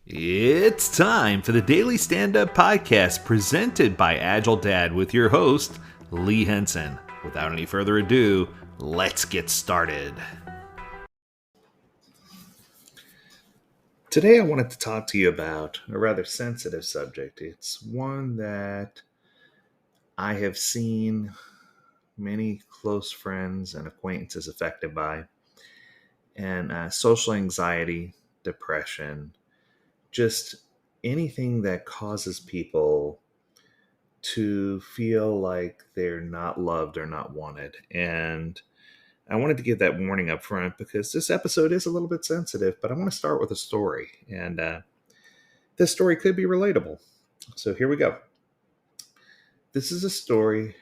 It's time for the Daily Stand Up Podcast presented by AgileDad with your host, Lee Henson. Without any further ado, let's get started. Today, I wanted to talk to you about a rather sensitive subject. It's one that I have seen many close friends and acquaintances affected by, and social anxiety, depression, just anything that causes people to feel like they're not loved or not wanted. And I wanted to give that warning up front because this episode is a little bit sensitive, but I want to start with a story. And this story could be relatable. So here we go. This is a story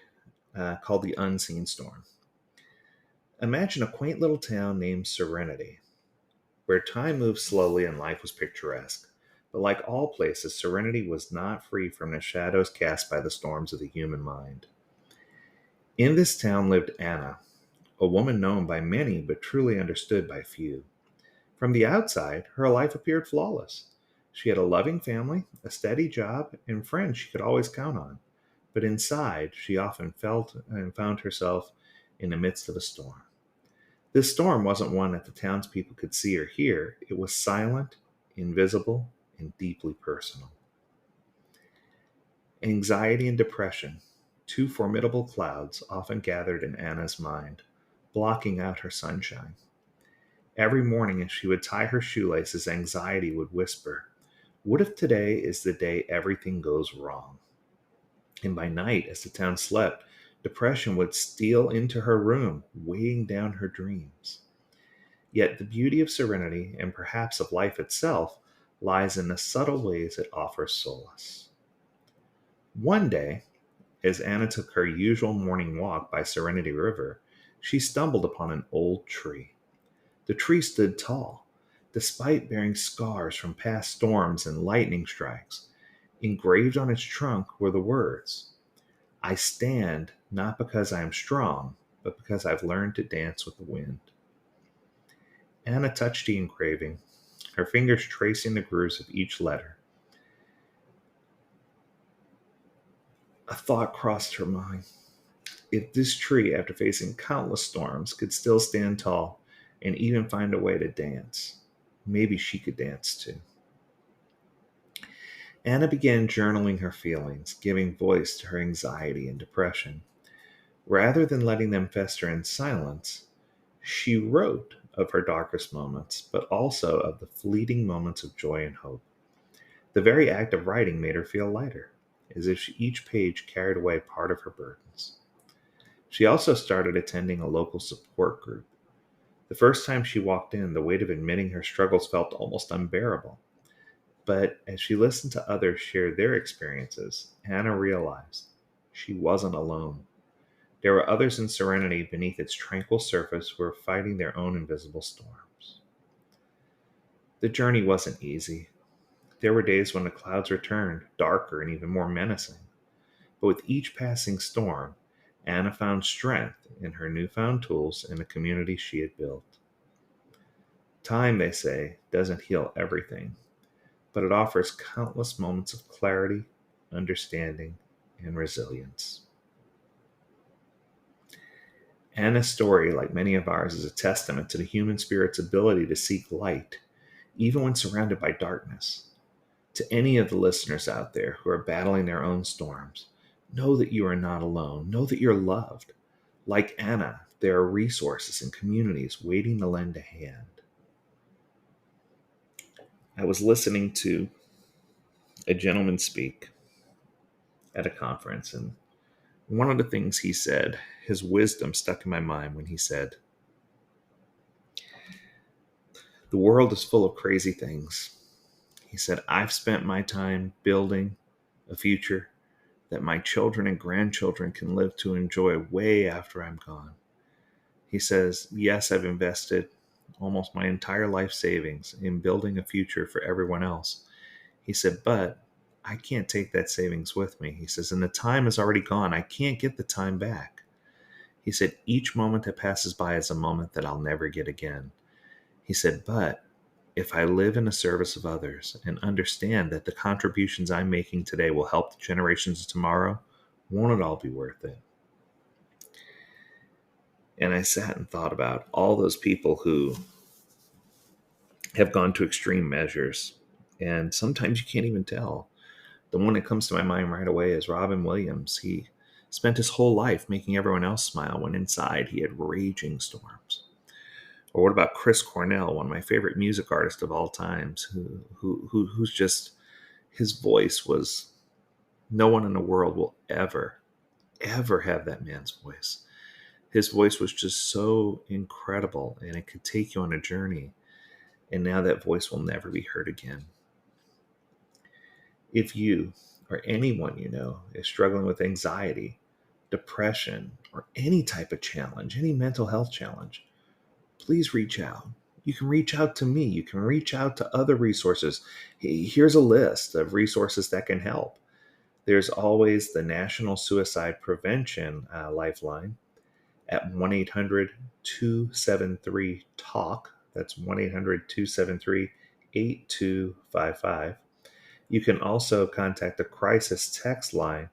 called The Unseen Storm. Imagine a quaint little town named Serenity, where time moved slowly and life was picturesque. But like all places, Serenity was not free from the shadows cast by the storms of the human mind. In this town lived Anna, a woman known by many but truly understood by few. From the outside, her life appeared flawless. She had a loving family, a steady job, and friends she could always count on. But inside, she often felt and found herself in the midst of a storm. This storm wasn't one that the townspeople could see or hear. It was silent, invisible, and deeply personal. Anxiety and depression, two formidable clouds, often gathered in Anna's mind, blocking out her sunshine. Every morning as she would tie her shoelaces, anxiety would whisper, "What if today is the day everything goes wrong?" And by night, as the town slept, depression would steal into her room, weighing down her dreams. Yet the beauty of serenity, and perhaps of life itself, lies in the subtle ways it offers solace. One day, as Anna took her usual morning walk by Serenity River, she stumbled upon an old tree. The tree stood tall, despite bearing scars from past storms and lightning strikes. Engraved on its trunk were the words, "I stand not because I am strong, but because I've learned to dance with the wind." Anna touched the engraving, her fingers tracing the grooves of each letter. A thought crossed her mind. If this tree, after facing countless storms, could still stand tall and even find a way to dance, maybe she could dance too. Anna began journaling her feelings, giving voice to her anxiety and depression. Rather than letting them fester in silence, she wrote of her darkest moments, but also of the fleeting moments of joy and hope. The very act of writing made her feel lighter, as if each page carried away part of her burdens. She also started attending a local support group. The first time she walked in, the weight of admitting her struggles felt almost unbearable. But as she listened to others share their experiences, Anna realized she wasn't alone. There were others in Serenity beneath its tranquil surface who were fighting their own invisible storms. The journey wasn't easy. There were days when the clouds returned, darker and even more menacing. But with each passing storm, Anna found strength in her newfound tools and the community she had built. Time, they say, doesn't heal everything, but it offers countless moments of clarity, understanding, and resilience. Anna's story, like many of ours, is a testament to the human spirit's ability to seek light, even when surrounded by darkness. To any of the listeners out there who are battling their own storms, know that you are not alone. Know that you're loved. Like Anna, there are resources and communities waiting to lend a hand. I was listening to a gentleman speak at a conference, and one of the things he said, his wisdom stuck in my mind when he said, "The world is full of crazy things." He said, "I've spent my time building a future that my children and grandchildren can live to enjoy way after I'm gone." He says, "Yes, I've invested almost my entire life savings in building a future for everyone else." He said, "But I can't take that savings with me." He says, "And the time is already gone. I can't get the time back." He said, "Each moment that passes by is a moment that I'll never get again." He said, "But if I live in the service of others and understand that the contributions I'm making today will help the generations of tomorrow, won't it all be worth it? And I sat and thought about all those people who have gone to extreme measures. And sometimes you can't even tell. The one that comes to my mind right away is Robin Williams. He spent his whole life making everyone else smile when inside he had raging storms. Or what about Chris Cornell, one of my favorite music artists of all times, who's just, his voice was, no one in the world will ever have that man's voice. His voice was just so incredible, and it could take you on a journey. And now that voice will never be heard again. If you or anyone you know is struggling with anxiety, depression, or any type of challenge, any mental health challenge, please reach out. You can reach out to me. You can reach out to other resources. Here's a list of resources that can help. There's always the National Suicide Prevention Lifeline at 1-800-273-TALK. That's 1-800-273-8255. You can also contact the crisis text line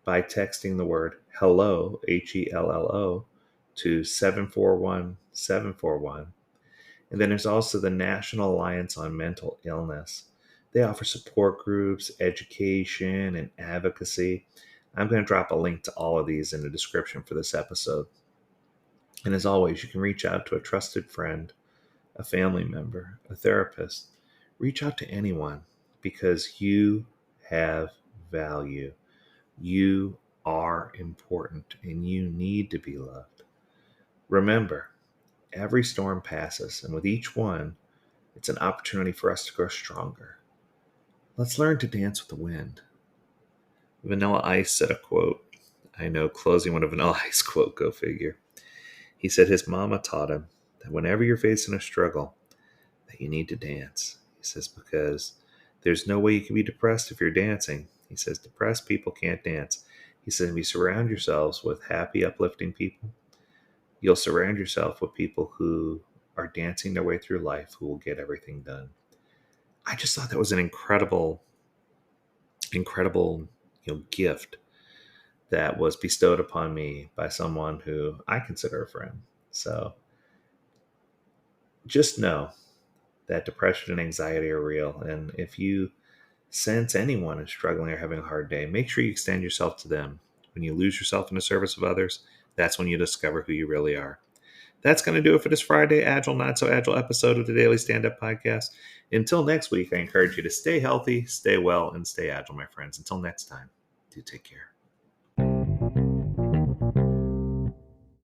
by texting the word HELLO, HELLO, to 741-741. And then there's also the National Alliance on Mental Illness. They offer support groups, education, and advocacy. I'm going to drop a link to all of these in the description for this episode. And as always, you can reach out to a trusted friend, a family member, a therapist. Reach out to anyone because you have value. You are important and you need to be loved. Remember, every storm passes, and with each one, it's an opportunity for us to grow stronger. Let's learn to dance with the wind. Vanilla Ice said a quote. I know, closing with a Vanilla Ice quote, go figure. He said his mama taught him that whenever you're facing a struggle, that you need to dance. He says, because there's no way you can be depressed if you're dancing. He says, depressed people can't dance. He says, if you surround yourselves with happy, uplifting people, you'll surround yourself with people who are dancing their way through life, who will get everything done. I just thought that was an incredible gift that was bestowed upon me by someone who I consider a friend. So just know that depression and anxiety are real. And if you sense anyone is struggling or having a hard day, make sure you extend yourself to them. When you lose yourself in the service of others, that's when you discover who you really are. That's going to do it for this Friday Agile, Not So Agile episode of the Daily Stand-Up Podcast. Until next week, I encourage you to stay healthy, stay well, and stay agile, my friends. Until next time, do take care.